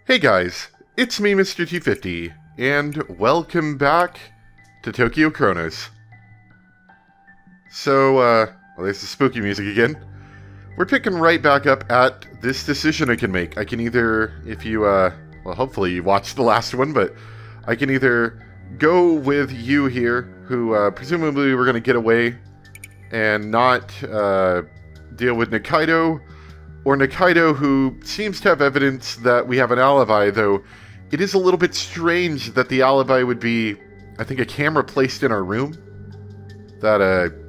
Hey guys, it's me, Mr. T50, and welcome back to Tokyo Chronos. So, well, there's the spooky music again. We're picking right back up at this decision I can make. I can either, if you, well, hopefully you watched the last one, but I can either go with you here, who, presumably we're going to get away and not, deal with Nikaido, or Nikaido, who seems to have evidence that we have an alibi, though it is a little bit strange that the alibi would be, I think, a camera placed in our room that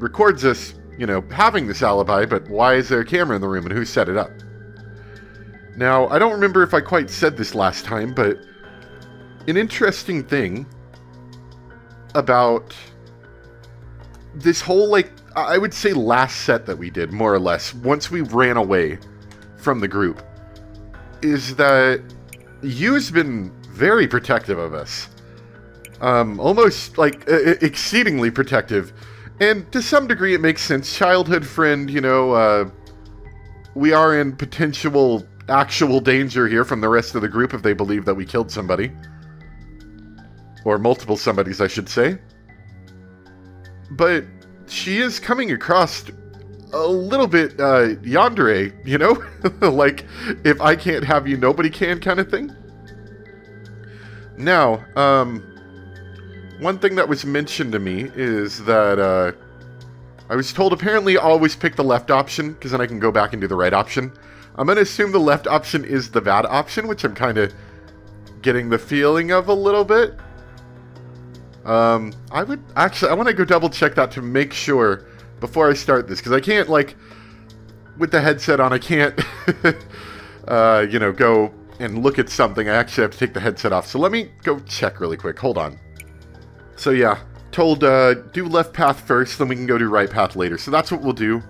records us, you know, having this alibi, but why is there a camera in the room and who set it up? Now, I don't remember if I quite said this last time, but an interesting thing about this whole, like, I would say last set that we did, more or less, once we ran away from the group, is that you's been very protective of us. Almost, like, exceedingly protective. And to some degree it makes sense. Childhood friend, you know, we are in potential actual danger here from the rest of the group if they believe that we killed somebody. Or multiple somebodies, I should say. But she is coming across a little bit yandere, you know? Like, if I can't have you, nobody can kind of thing. Now, one thing that was mentioned to me is that I was told apparently always pick the left option, because then I can go back and do the right option. I'm going to assume the left option is the bad option, which I'm kind of getting the feeling of a little bit. I want to go double check that to make sure before I start this, because I can't, like, with the headset on, I can't, you know, go and look at something. I actually have to take the headset off. So let me go check really quick. Hold on. So yeah, told, do left path first, then we can go do right path later. So that's what we'll do.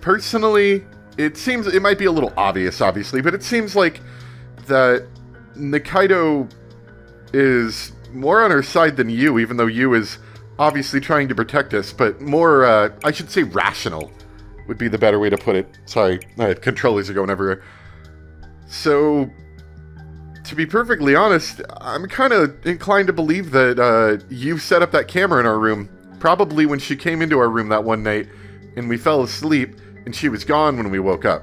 Personally, it seems, it might be a little obvious, obviously, but it seems like that Nikaido is more on her side than you, even though you is obviously trying to protect us, but more, I should say rational would be the better way to put it. Sorry, my controllers are going everywhere. So, to be perfectly honest, I'm kind of inclined to believe that you set up that camera in our room, probably when she came into our room that one night, and we fell asleep, and she was gone when we woke up.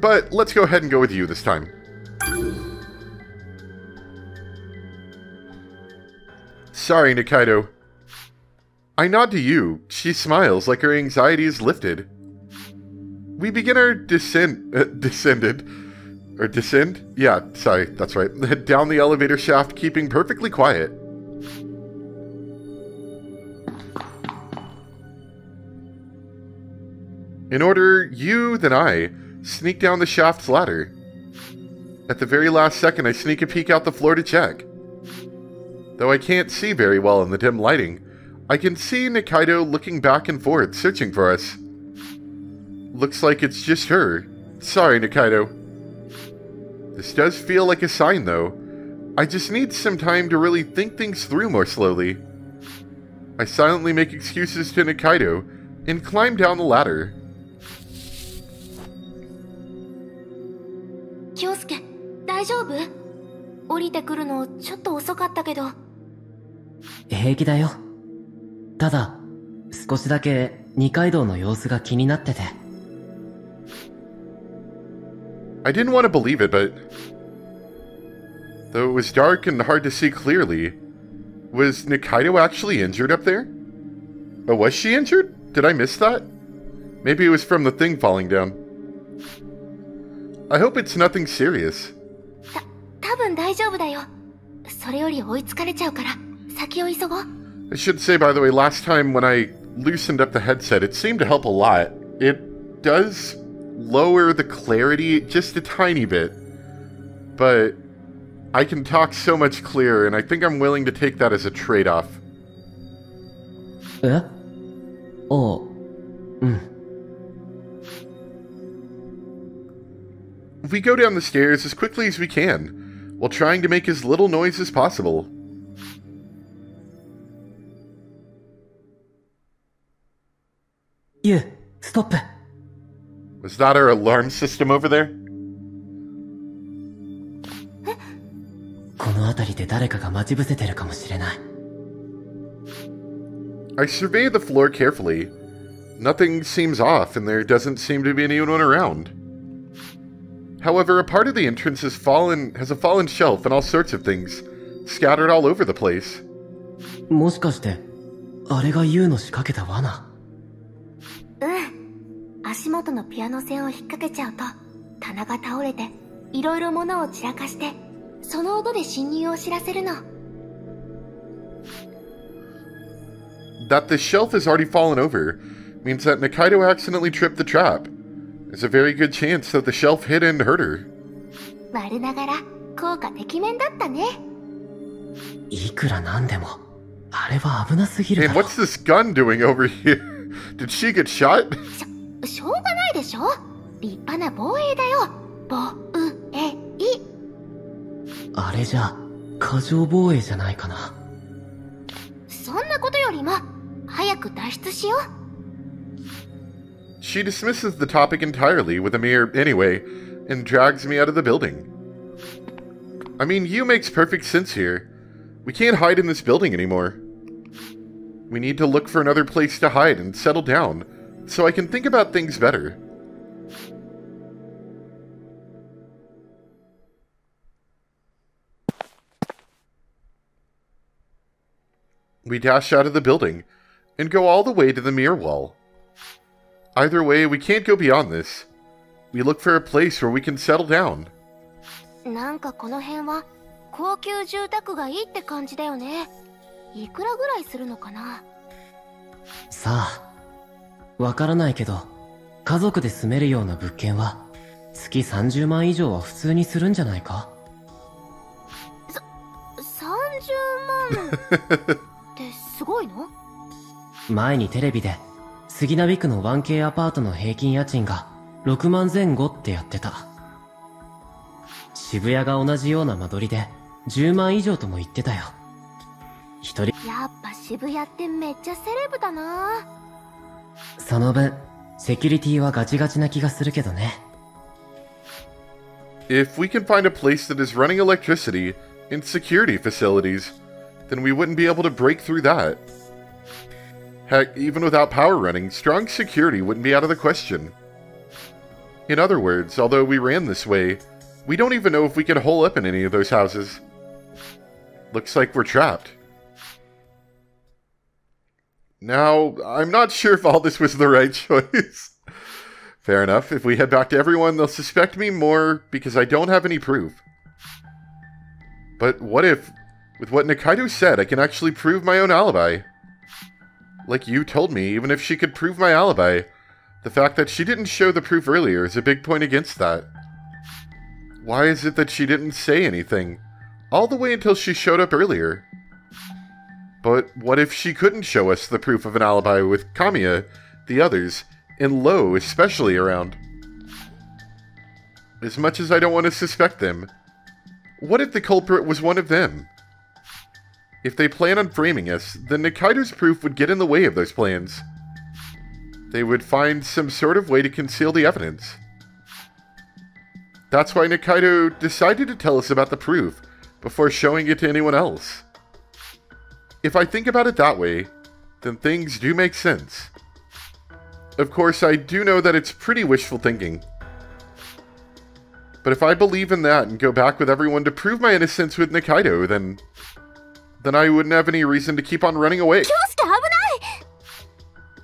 But let's go ahead and go with you this time. Sorry, Nikaido. I nod to you. She smiles like her anxiety is lifted. We begin our descend? Yeah, sorry, that's right. Down the elevator shaft, keeping perfectly quiet. In order, you, then I, sneak down the shaft's ladder. At the very last second, I sneak a peek out the floor to check. Though I can't see very well in the dim lighting, I can see Nikaido looking back and forth, searching for us. Looks like it's just her. Sorry, Nikaido. This does feel like a sign, though. I just need some time to really think things through more slowly. I silently make excuses to Nikaido and climb down the ladder. Kyosuke, 大丈夫? 降りてくるのちょっと遅かったけど。平気だよ。ただ、少しだけ二階堂の様子が気になってて。I didn't want to believe it, but though it was dark and hard to see clearly, was Nikaido actually injured up there? Oh, was she injured? Did I miss that? Maybe it was from the thing falling down. I hope it's nothing serious. 多分大丈夫だよ。それより追いつかれちゃうから先を急ごう。I should say, by the way, last time when I loosened up the headset, it seemed to help a lot. It does lower the clarity just a tiny bit, but I can talk so much clearer, and I think I'm willing to take that as a trade-off. え? Oh, We go down the stairs as quickly as we can, while trying to make as little noise as possible. You, stop. Was that our alarm system over there? この辺りで誰かが待ち伏せてるかもしれない。I survey the floor carefully. Nothing seems off, and there doesn't seem to be anyone around. However, a part of the entrance has a fallen shelf and all sorts of things, scattered all over the place. もしかして、あれがユウの仕掛けた罠？足元のピアノ線を引っ掛けちゃうと、棚が倒れて、いろいろ物を散らかして、その音で侵入を知らせるの。That the shelf has already fallen over means that Nikaido accidentally tripped the trap. There's a very good chance that the shelf hit and hurt her. 我ながら効果てきめんだったね。いくらなんでも、あれは危なすぎるだ And ろ。 what's this gun doing over here? Did she get shot? しょうがないでしょ。立派な防衛だよ。防衛。あれじゃ、過剰防衛じゃないかな。そんなことよりも、早く脱出しよう。She dismisses the topic entirely with a mere anyway, and drags me out of the building. I mean, you makes perfect sense here. We can't hide in this building anymore. We need to look for another place to hide and settle down, so I can think about things better. We dash out of the building, and go all the way to the mirror wall. Either way, we can't go beyond this. We look for a place where we can settle down. なんかこの辺は高級住宅がいいって感じだよね。いくらぐらいするのかな。さあ、わからないけど、家族で住めるような物件は月30万以上は普通にするんじゃないか。30万ってすごいの？前にテレビで杉並区の 1K アパートの平均家賃が6万前後ってやってた。渋谷が同じような間取りで10万以上とも言ってたよ。一人。やっぱ渋谷ってめっちゃセレブだな。その分、セキュリティはガチガチな気がするけどね。If we can find a place that is running electricity and security facilities, then we wouldn't be able to break through that. Heck, even without power running, strong security wouldn't be out of the question. In other words, although we ran this way, we don't even know if we can hole up in any of those houses. Looks like we're trapped. Now, I'm not sure if all this was the right choice. Fair enough. If we head back to everyone, they'll suspect me more because I don't have any proof. But what if, with what Nikaido said, I can actually prove my own alibi? Like you told me, even if she could prove my alibi, the fact that she didn't show the proof earlier is a big point against that. Why is it that she didn't say anything, all the way until she showed up earlier? But what if she couldn't show us the proof of an alibi with Kamiya, the others, and Lo especially around? As much as I don't want to suspect them, what if the culprit was one of them? If they plan on framing us, then Nikaido's proof would get in the way of those plans. They would find some sort of way to conceal the evidence. That's why Nikaido decided to tell us about the proof before showing it to anyone else. If I think about it that way, then things do make sense. Of course, I do know that it's pretty wishful thinking. But if I believe in that and go back with everyone to prove my innocence with Nikaido, then I wouldn't have any reason to keep on running away.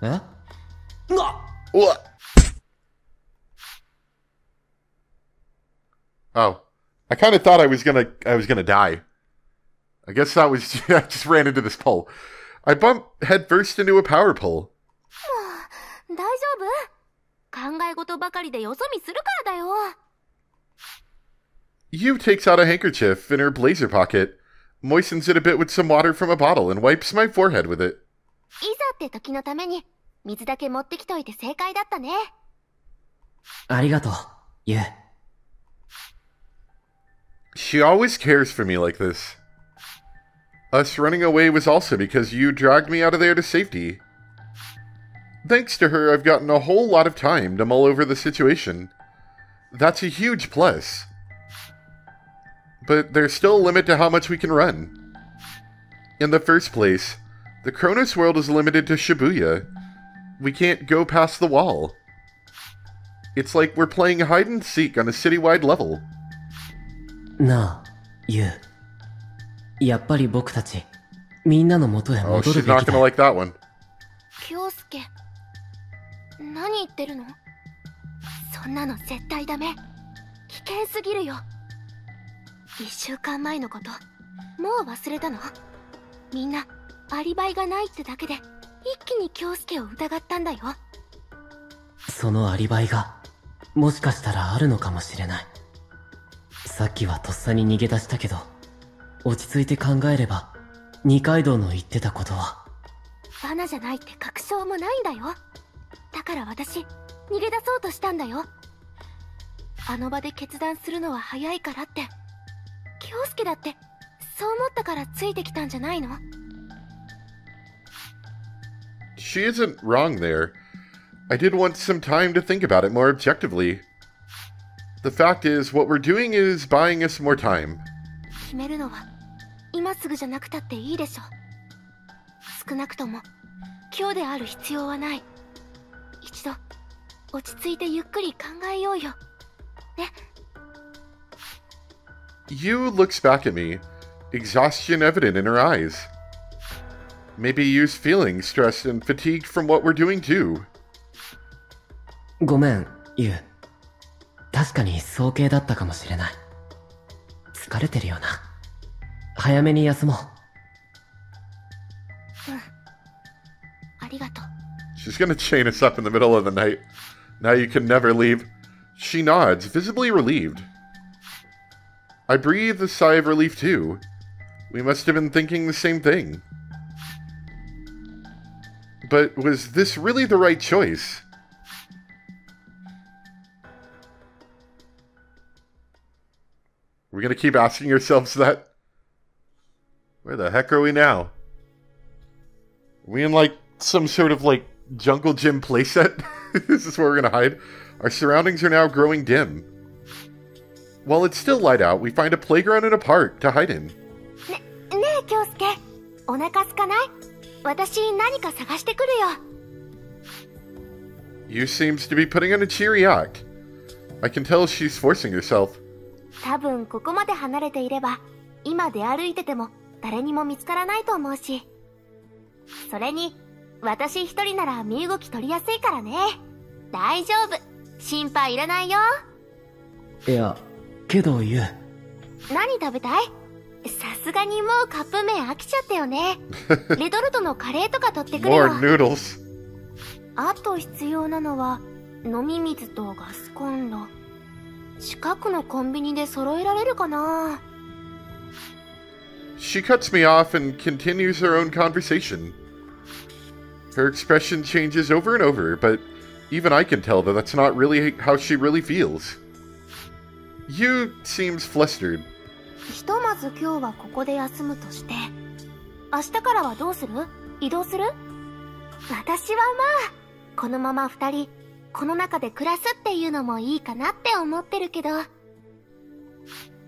Eh? What? Oh, I kind of thought I was gonna die. I guess that was I just ran into this pole. I bumped headfirst into a power pole. 大丈夫？考え事ばかりでよそ見するからだよ。Yu takes out a handkerchief in her blazer pocket, moistens it a bit with some water from a bottle, and wipes my forehead with it. いざって時のために水だけ持ってきといて正解だったね。ありがとう、ユウ。She always cares for me like this. Us running away was also because you dragged me out of there to safety. Thanks to her, I've gotten a whole lot of time to mull over the situation. That's a huge plus. But there's still a limit to how much we can run. In the first place, the Chronos world is limited to Shibuya. We can't go past the wall. It's like we're playing hide and seek on a citywide level. なあ、ユウ。やっぱり僕たち、みんなの元へ Oh, 戻 she's るべ not きだ gonna よ。 like that one. 京介、何言ってるの？そんなの絶対ダメ。危険すぎるよ。1週間前のこと、もう忘れたの？みんな、アリバイがないってだけで、一気に京介を疑ったんだよ。そのアリバイが、もしかしたらあるのかもしれない。さっきはとっさに逃げ出したけど、落ち着いて考えれば、二階堂の言ってたことは。罠じゃないって確証もないんだよ。だから私、逃げ出そうとしたんだよ。あの場で決断するのは早いからって。京介だって、そう思ったからついてきたんじゃないの？ She isn't wrong there. I did want some time to think about it more objectively. The fact is, what we're doing is buying us more time. 決めるのは、今すぐじゃなくたっていいでしょ。少なくとも、今日である必要はない。一度、落ち着いてゆっくり考えようよ。ね。Yu looks back at me, exhaustion evident in her eyes. Maybe Yu's feeling stressed and fatigued from what we're doing too. ごめん、ユウ。確かに早計だったかもしれない。疲れてるよな。早めに休もう。うん。ありがとう。 She's gonna chain us up in the middle of the night. Now you can never leave. She nods, visibly relieved. I breathe a sigh of relief too. We must have been thinking the same thing. But was this really the right choice? Are we gonna keep asking ourselves that? Where the heck are we now? Are we in like some sort of like jungle gym playset? Is this where we're gonna hide? Our surroundings are now growing dim. While it's still light out, we find a playground and a park to hide in. ねえ、京介。お腹空かない？私何か探してくるよ。Yu seems to be putting on a cheery act. I can tell she's forcing herself. 多分ここまで離れていれば、今出歩いてても誰にも見つからないと思うし。それに、私一人なら身動き取りやすいからね。大丈夫。心配いらないよ。いや、けどユウ。何食べたい？さすがにもうカップ麺飽きちゃったよね。レトルトのカレーとか取ってくるよ。More noodles. あと必要なのは、飲み水とガスコンロ。近くのコンビニで揃えられるかな？ She cuts me off and continues her own conversation. Her expression changes over and over, but even I can tell that that's not really how she really feels. Yu seems flustered. ひとまず今日はここで休むとして、明日からはどうする？移動する？私はまあ、このまま二人、この中で暮らすっていうのもいいかなって思ってるけど。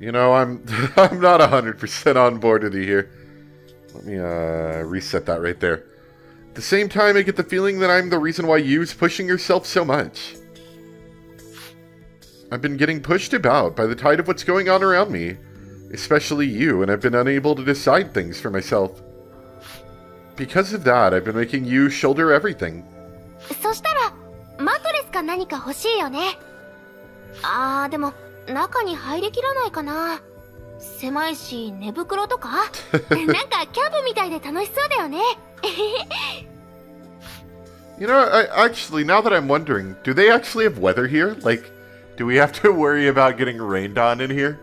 You know, I'm not 100% on board with you here. Let me reset that right there. At the same time, I get the feeling that I'm the reason why Yu's pushing herself so much. I've been getting pushed about by the tide of what's going on around me, especially you, and I've been unable to decide things for myself. Because of that, I've been making you shoulder everything. そしたら、マットレスか何か欲しいよね。でも、中に入りきらないかな。狭いし、寝袋とかなんか、キャンプみたいで楽しそうだよね。You know, actually, now that I'm wondering, do they actually have weather here? Like, do we have to worry about getting rained on in here?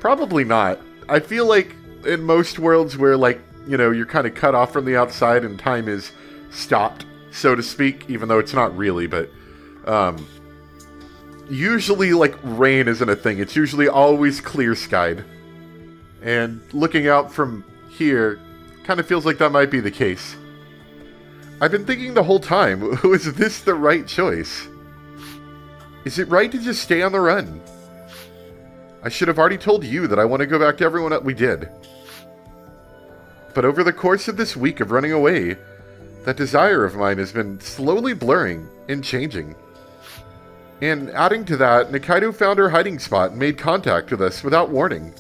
Probably not. I feel like in most worlds where, like, you know, you're kind of cut off from the outside and time is stopped, so to speak, even though it's not really, but, usually, like, rain isn't a thing. It's usually always clear-skied. And looking out from here kind of feels like that might be the case. I've been thinking the whole time, was this the right choice? Is it right to just stay on the run? I should have already told you that I want to go back to everyone that we did. But over the course of this week of running away, that desire of mine has been slowly blurring and changing. And adding to that, Nikaido found her hiding spot and made contact with us without warning.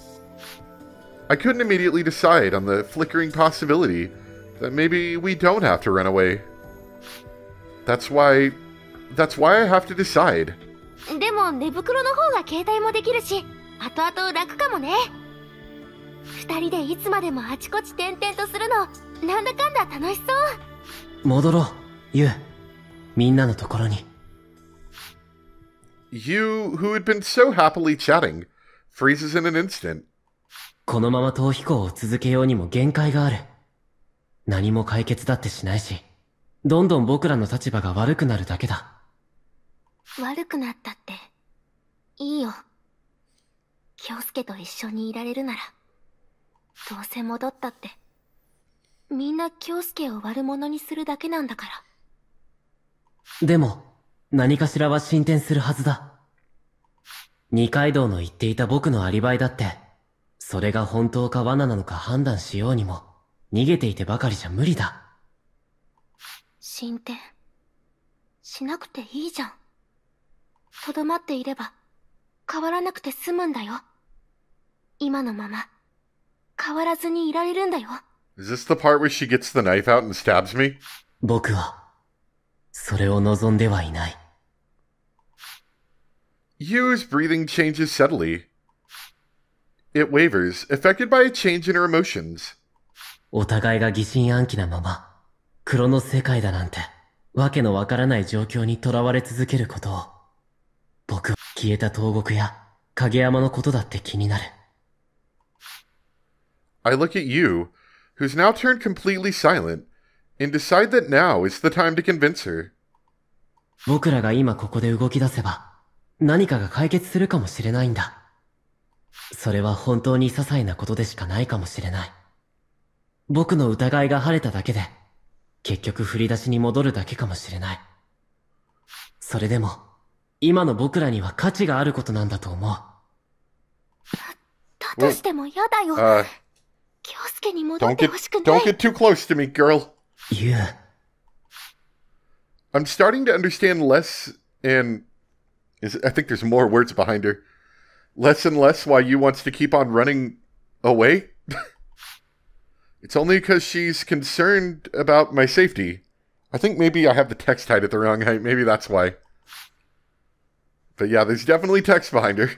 I couldn't immediately decide on the flickering possibility that maybe we don't have to run away. That's why I have to decide. でも寝袋の方が携帯もできるし、後々楽かもね。二人でいつまでもあちこち転々とするの、なんだかんだ楽しそう。戻ろう、ユウ。みんなのところに。You, who had been so happily chatting, freezes in an instant. このまま逃避行を続けようにも限界がある。何も解決だってしないし、どんどん僕らの立場が悪くなるだけだ。悪くなったって、いいよ。京介と一緒にいられるなら、どうせ戻ったって、みんな京介を悪者にするだけなんだから。でも、何かしらは進展するはずだ。二階堂の言っていた僕のアリバイだって、それが本当か罠なのか判断しようにも、逃げていてばかりじゃ無理だ。進展しなくていいじゃん。とどまっていれば変わらなくて済むんだよ。今のまま変わらずにいられるんだよ。Is this the part where she gets the knife out and stabs me? 僕はそれを望んではいない。Yu's breathing changes subtly. It wavers, affected by a change in her emotions. お互いが疑心暗鬼なまま、クロノス世界だなんて、わけのわからない状況に囚われ続けることを、僕は消えた東国や影山のことだって気になる。I look at you, who's now turned completely silent, and decide that now is the time to convince her. 僕らが今ここで動き出せば、何かが解決するかもしれないんだ。それは本当に些細なことでしかないかもしれない。僕の疑いが晴れただけで、結局振り出しに戻るだけかもしれない。それでも、今の僕らには価値があることなんだと思う。だとしても嫌だよ。京介に戻ってほしくない。Don't get too close to me, girl. You. I'm starting to understand less and I think there's more words behind her. Less and less why you wants to keep on running away. It's only because she's concerned about my safety. I think maybe I have the text tied at the wrong height. Maybe that's why. But yeah, there's definitely text behind her.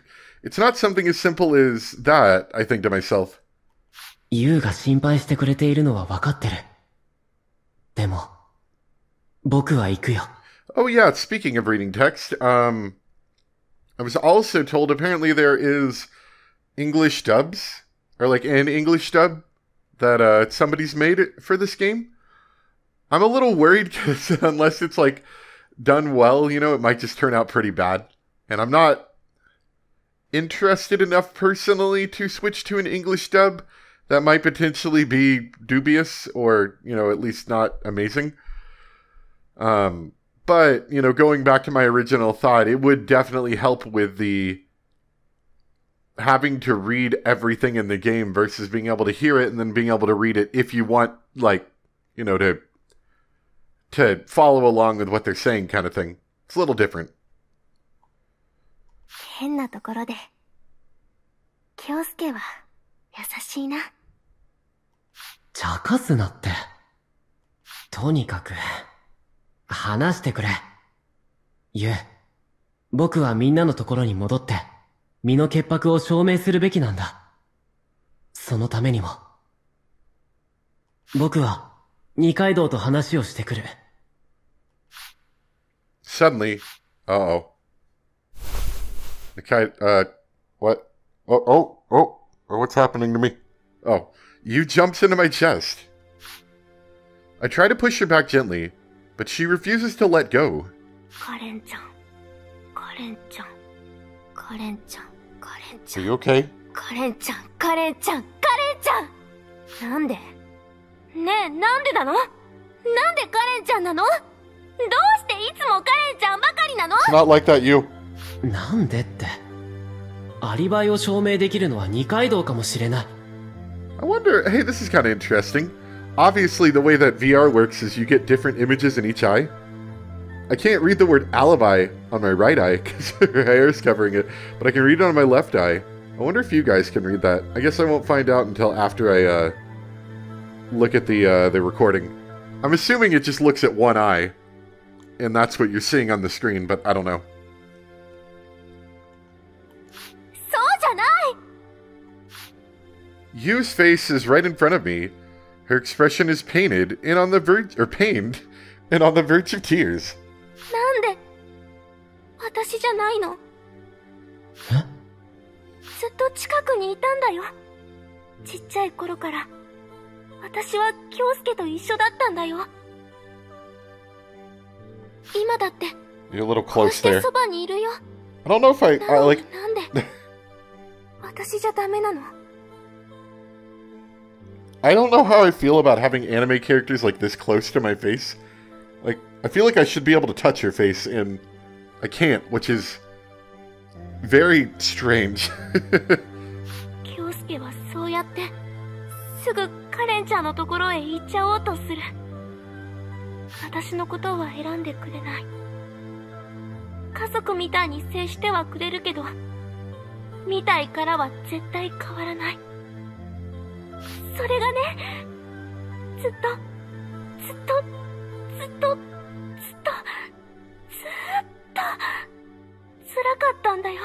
It's not something as simple as that, I think to myself. ユウが心配してくれているのは分かってる。でも、僕は行くよ。Oh yeah, speaking of reading text, I was also told apparently there is English dubs, or like an English dub that somebody's made for this game. I'm a little worried because unless it's like done well, you know, it might just turn out pretty bad. And I'm not interested enough personally to switch to an English dub. That might potentially be dubious or, you know, at least not amazing. But, you know, going back to my original thought, it would definitely help with the having to read everything in the game versus being able to hear it and then being able to read it if you want, like, you know, to follow along with what they're saying kind of thing. It's a little different. 変なところで、京介は優しいな。茶化すなって。とにかく、話してくれ。ユウ、僕はみんなのところに戻って、身の潔白を証明するべきなんだ。そのためにも。僕は、二階堂と話をしてくる。Suddenly, what? What's happening to me? Oh, Yu jumps into my chest. I try to push her back gently, but she refuses to let go. カレンちゃん、カレンちゃん、カレンちゃん、カレンちゃん。Are you okay? カレンちゃん、カレンちゃん、カレンちゃん。なんで？ねえ、なんでなの？なんでカレンちゃんなの？どうしていつもカレンちゃんばかりなの？ It's not like that, you. なんでって。アリバイを証明できるのは二階堂かもしれない。I wonder, hey, this is kind of interesting. Obviously, the way that VR works is you get different images in each eye. I can't read the word alibi on my right eye because her hair is covering it, but I can read it on my left eye. I wonder if you guys can read that. I guess I won't find out until after I look at the recording. I'm assuming it just looks at one eye, and that's what you're seeing on the screen, but I don't know. Yu's face is right in front of me. Her expression is painted and on the verge, or pained, and on the verge of tears. なんで私じゃないの？え？ずっと近くにいたんだよ。ちっちゃい頃から。私は京介と一緒だったんだよ。今だって。You're a little こう close して there. そばにいるよ。I don't know if I なの like. になんで私じゃダメなの？ I don't know how I feel about having anime characters like this close to my face. Like, I feel like I should be able to touch her face, and I can't, which is very strange. 京介はそうやってすぐカレンちゃんのところへ行っちゃおうとする。私のことは選んでくれない。家族みたいに接してはくれるけど、みたいからは絶対変わらない。それがね、ずっと辛かったんだよ。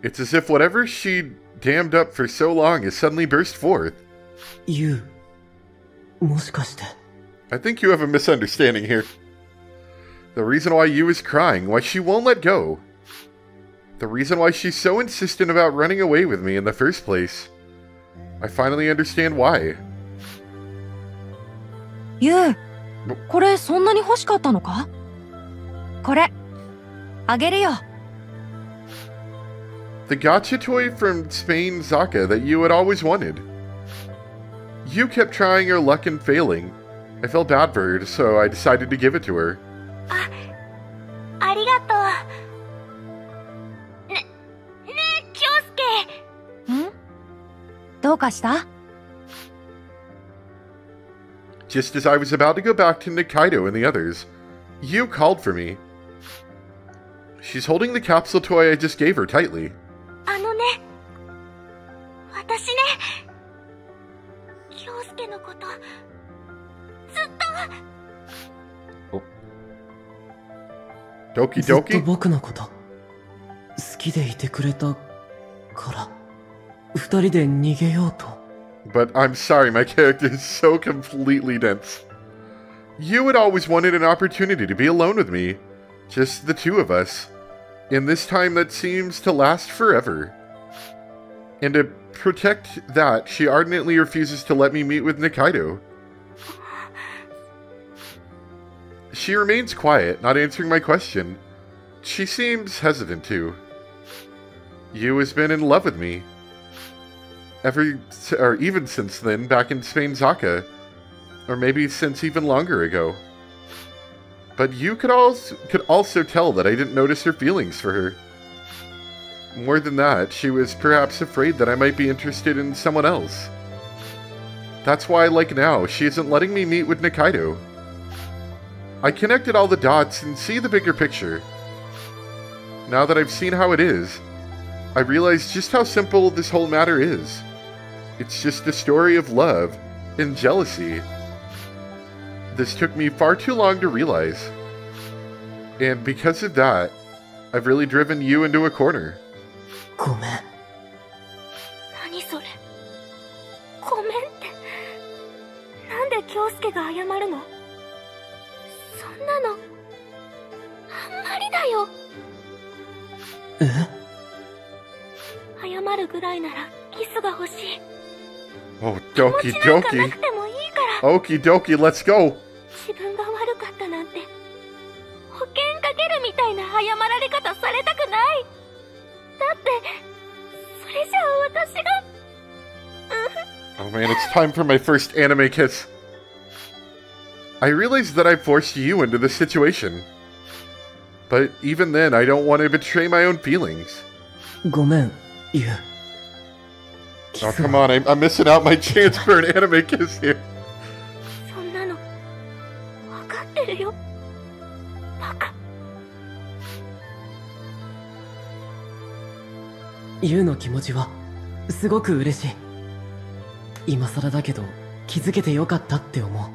It's as if whatever she dammed up for so long has suddenly burst forth. ユウ、もしかして。I think you have a misunderstanding here. The reason why Yu is crying, why she won't let go. The reason why she's so insistent about running away with me in the first place. I finally understand why. ユウ、これそんなに欲しかったのか？これ、あげるよ。The gotcha toy from Spain Zaka that you had always wanted. You kept trying her luck and failing. I felt bad for her, so I decided to give it to her. ありがとう。ねえ、京介。ん？どうかした？ Just as I was about to go back to Nikaido and the others, Yu called for me. She's holding the capsule toy I just gave her tightly. あのね、私ね、京介のこと、ずっと。Doki ずっと Doki? 僕のこと好きでいてくれたから二人で逃げようと。 But I'm sorry, my character is so completely dense. You had always wanted an opportunity to be alone with me. Just the two of us. In this time that seems to last forever. And to protect that, she ardently refuses to let me meet with Nikaido. She remains quiet, not answering my question. She seems hesitant too. Yu has been in love with me. Even since then, back in Spain Zaka. Or maybe since even longer ago. But you could also tell that I didn't notice her feelings for her. More than that, she was perhaps afraid that I might be interested in someone else. That's why, like now, she isn't letting me meet with Nikaido. I connected all the dots and see the bigger picture. Now that I've seen how it is, I realize just how simple this whole matter is. It's just a story of love and jealousy. This took me far too long to realize. And because of that, I've really driven you into a corner. ごめん。何それ。ごめんって。なんで京介が謝るの？そんなの、あんまりだよ。え？謝るぐらいならキスが欲しい。Oh, doki 気持ちなんか doki. なくてもいいから。 Okie dokie, let's go. 自分が悪かったなんて保険かけるみたいな謝られ方されたくない。だってそれじゃあ私がOh man, it's time for my first anime kiss. I realized that I forced you into this situation. But even then, I don't want to betray my own feelings. ごめん、ユウ。 Oh, come on, I'm missing out my chance for an anime kiss here. そんなの分かってるよバカ。ユウの気持ちはすごく嬉しい。今更だけど気づけてよかったって思う。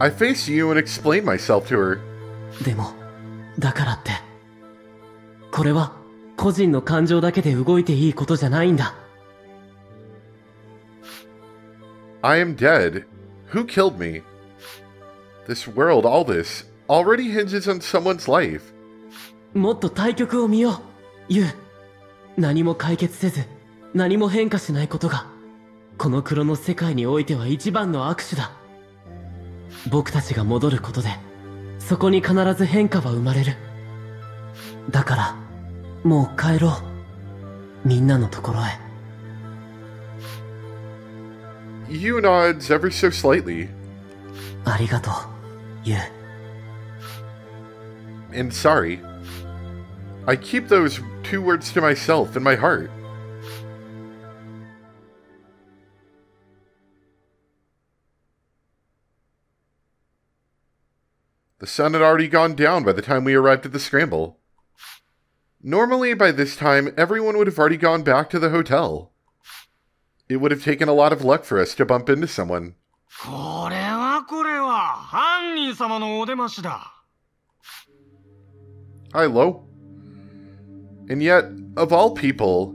I face you and explain myself to her. でもだからってこれは個人の感情だけで動いていいことじゃないんだ。 I am dead. Who killed me? This world, all this, already hinges on someone's life. もっと対局を見よう、ユウ。何も解決せず何も変化しないことがこのクロノス世界においては一番の握手だ。僕たちが戻ることでそこに必ず変化は生まれる。だからもう帰ろう、みんなのところへ。 You nods ever so slightly. ありがとう、ユウ。 And sorry. I keep those 2 words to myself in my heart. The sun had already gone down by the time we arrived at the scramble. Normally, by this time, everyone would have already gone back to the hotel. It would have taken a lot of luck for us to bump into someone. これは犯人様のお出ましだ。 Hi, Lo. And yet, of all people,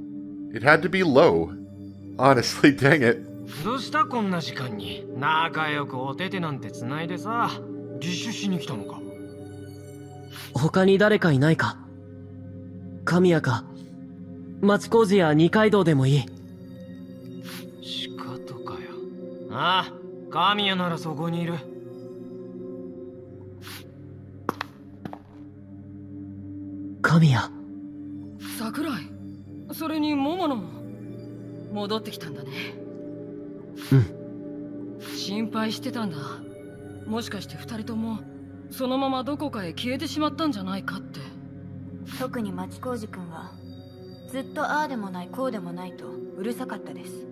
it had to be Lo. Honestly, dang it. どうしたこんな時間に仲良くお手手なんて繋いでさ、自首しに来たのか。他に誰かいないか。神谷か町工事や二階堂でもいい。仕方かよ。ああ、神谷ならそこにいる。神谷。桜井、それに桃野も戻ってきたんだね。うん。心配してたんだ。もしかして二人ともそのままどこかへ消えてしまったんじゃないかって。特に町工事君はずっとああでもないこうでもないとうるさかったです。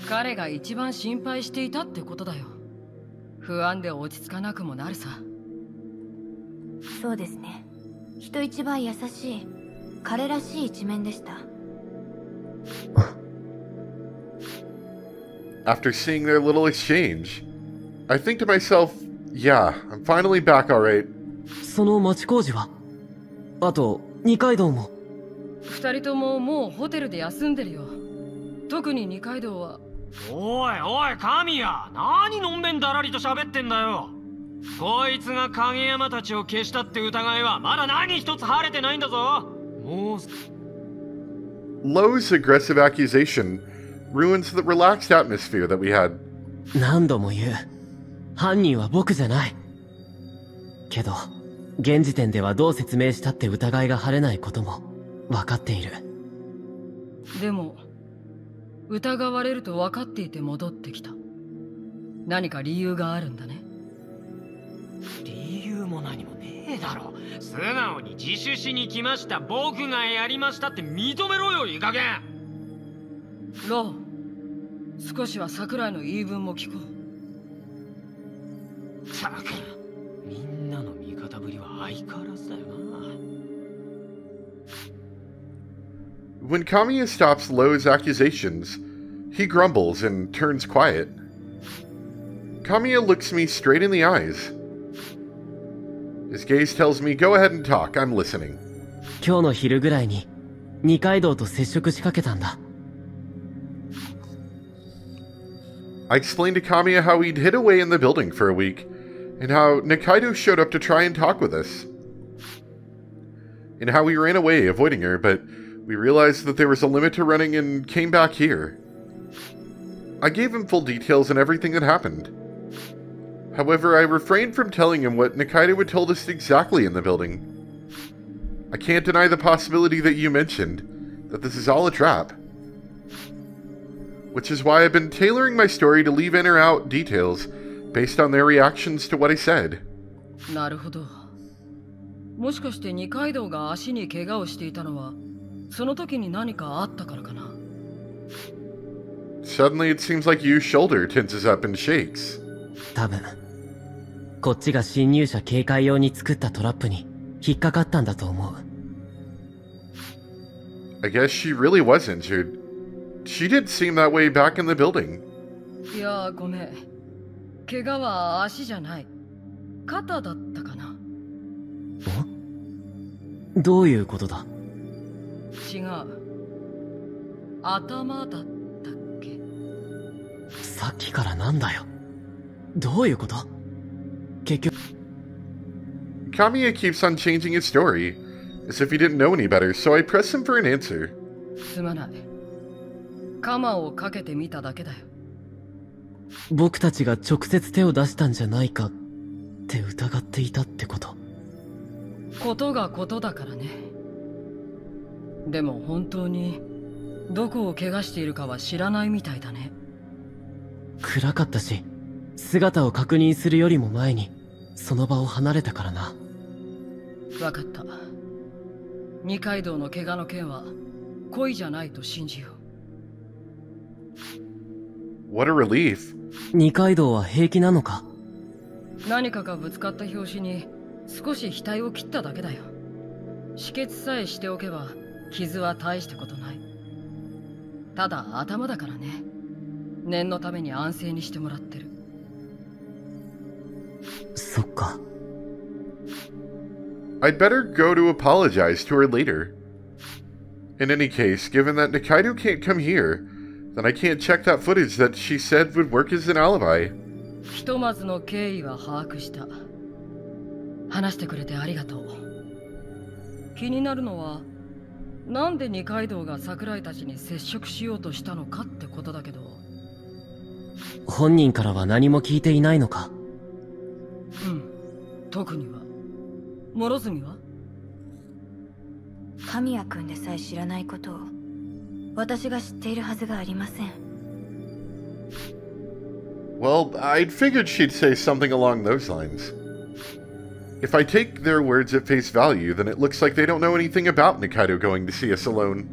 彼が一番心配していたってことだよ。不安で落ち着かなくもなるさ。そうですね。人一倍優しい彼らしい一面でした。 After seeing their little exchange, I think to myself, yeah, I'm finally back alright. その町工事はあと二階堂も。二人とももうホテルで休んでるよ。特に二階堂は。おいおい神谷、何のんべんだらりと喋ってんだよ。こいつが影山たちを消したって疑いはまだ何一つ晴れてないんだぞ。もう Lowe's aggressive accusation ruins the relaxed atmosphere that we had. 何度も言う、犯人は僕じゃない。けど現時点ではどう説明したって疑いが晴れないことも分かっている。でも疑われると分かっていて戻ってきた。何か理由があるんだね。理由も何もねえだろ。素直に自首しに来ました、僕がやりましたって認めろよ、いい加減。ロー、少しは桜井の言い分も聞こう。ったく、みんなの味方ぶりは相変わらずだよな。When Kamiya stops Lowe's accusations, he grumbles and turns quiet. Kamiya looks me straight in the eyes. His gaze tells me, go ahead and talk, I'm listening. 今日の昼ぐらいに二階堂と接触しかけたんだ。I explained to Kamiya how we'd hid away in the building for a week, and how Nikaido showed up to try and talk with us. And how we ran away, avoiding her, but we realized that there was a limit to running and came back here. I gave him full details on everything that happened. However, I refrained from telling him what Nikaido had told us exactly in the building. I can't deny the possibility that you mentioned, that this is all a trap. Which is why I've been tailoring my story to leave in or out details based on their reactions to what I said. なるほど。もしかして二階堂が足に怪我をしていたのはその時に何かあったからかな。 Suddenly it seems like Yu's shoulder tenses up and shakes. 多分こっちが侵入者警戒用に作ったトラップに引っかかったんだと思う。 I guess she really was injured. She did seem that way back in the building. いやごめん。怪我は足じゃない。肩だったかな。どういうことだ？違う。頭だったっけ？さっきからなんだよ。どういうこと？結局 Kamiya keeps on changing his story, as if he didn't know any better, so I press him for an answer. すまない。カマをかけてみただけだよ。僕たちが直接手を出したんじゃないかって疑っていたってこと。ことがことだからね。でも本当にどこを怪我しているかは知らないみたいだね。暗かったし、姿を確認するよりも前にその場を離れたからな。わかった。二階堂の怪我の件は恋じゃないと信じよう。 What a relief. 二階堂は平気なのか？何かがぶつかった拍子に少し額を切っただけだよ。止血さえしておけば傷は大したことない。ただ頭だからね。念のために安静にしてもらってる。そっか。I'd better go to apologize to her later. In any case, given that Nikaido can't come here, then I can't check that footage that she said would work as an alibi. ひとまずの経緯は把握した。話してくれてありがとう。気になるのは、なんで二階堂が桜井たちに接触しようとしたのかってことだけど。本人からは何も聞いていないのか？うん、特には。諸角は？神谷君でさえ知らないことを私が知っているはずがありません。 Well, I'd figured she'd say something along those lines. If I take their words at face value, then it looks like they don't know anything about Nikaido going to see us alone.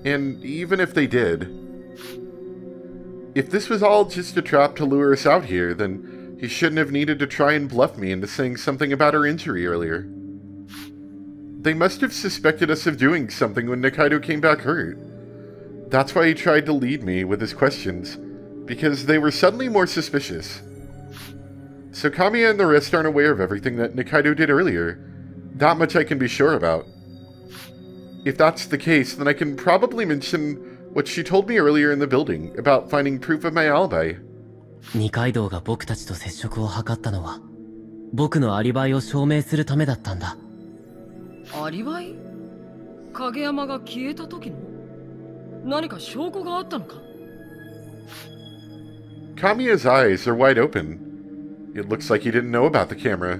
And even if they did, if this was all just a trap to lure us out here, then he shouldn't have needed to try and bluff me into saying something about her injury earlier. They must have suspected us of doing something when Nikaido came back hurt. That's why he tried to lead me with his questions, because they were suddenly more suspicious. So Kamiya and the rest aren't aware of everything that Nikaido did earlier. That much I can be sure about. If that's the case, then I can probably mention what she told me earlier in the building about finding proof of my alibi. 二階堂が僕たちと接触を図ったのは、僕のアリバイを証明するためだったんだ。アリバイ？影山が消えた時の？何か証拠があったのか？ Kamiya's eyes are wide open. It looks like he didn't know about the camera.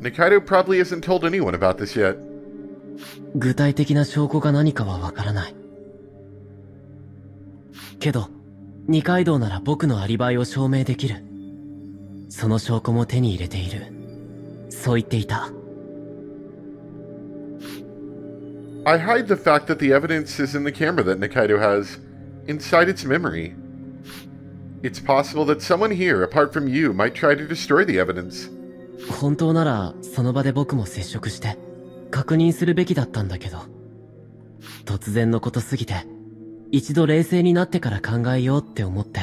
Nikaido probably hasn't told anyone about this yet. 具体的な証拠が何かはわからない。けど、二階堂なら僕のアリバイを証明できる。その証拠も手に入れている。そう言っていた。I hide the fact that the evidence is in the camera that Nikaido has, inside its memory. It's possible that someone here, apart from you, might try to destroy the evidence. 本当なら、その場で僕も接触して、確認するべきだったんだけど。突然のことすぎて、一度冷静になってから考えようって思って。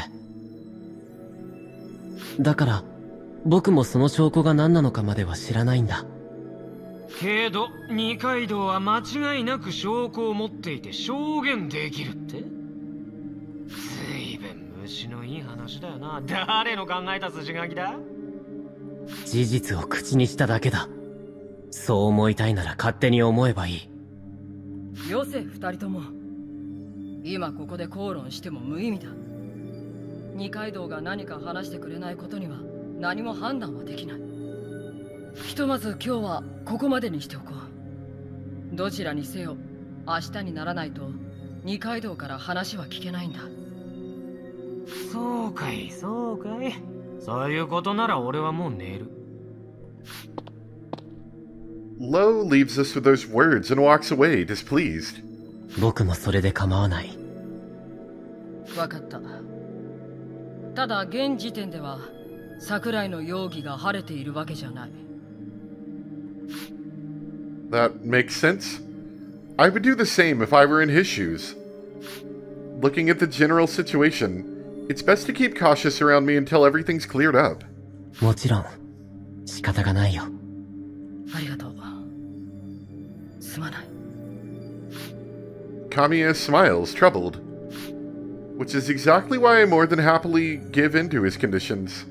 だから、僕もその証拠が何なのかまでは知らないんだ。けど二階堂は間違いなく証拠を持っていて証言できるって？ずいぶん虫のいい話だよな。誰の考えた筋書きだ？事実を口にしただけだ。そう思いたいなら勝手に思えばいい。よせ、二人とも。今ここで口論しても無意味だ。二階堂が何か話してくれないことには何も判断はできない。ひとまず今日はここまでにしておこう。どちらにせよ明日にならないと二階堂から話は聞けないんだ。そうかいそうかい。そういうことなら俺はもう寝る。Lo leaves us with those words and walks away, displeased. 僕もそれで構わない。わかった。ただ現時点では桜井の容疑が晴れているわけじゃない。That makes sense. I would do the same if I were in his shoes. Looking at the general situation, it's best to keep cautious around me until everything's cleared up. もちろん、仕方がないよ。ありがとう。すまない。Kamiya smiles, troubled. Which is exactly why I more than happily give in to his conditions.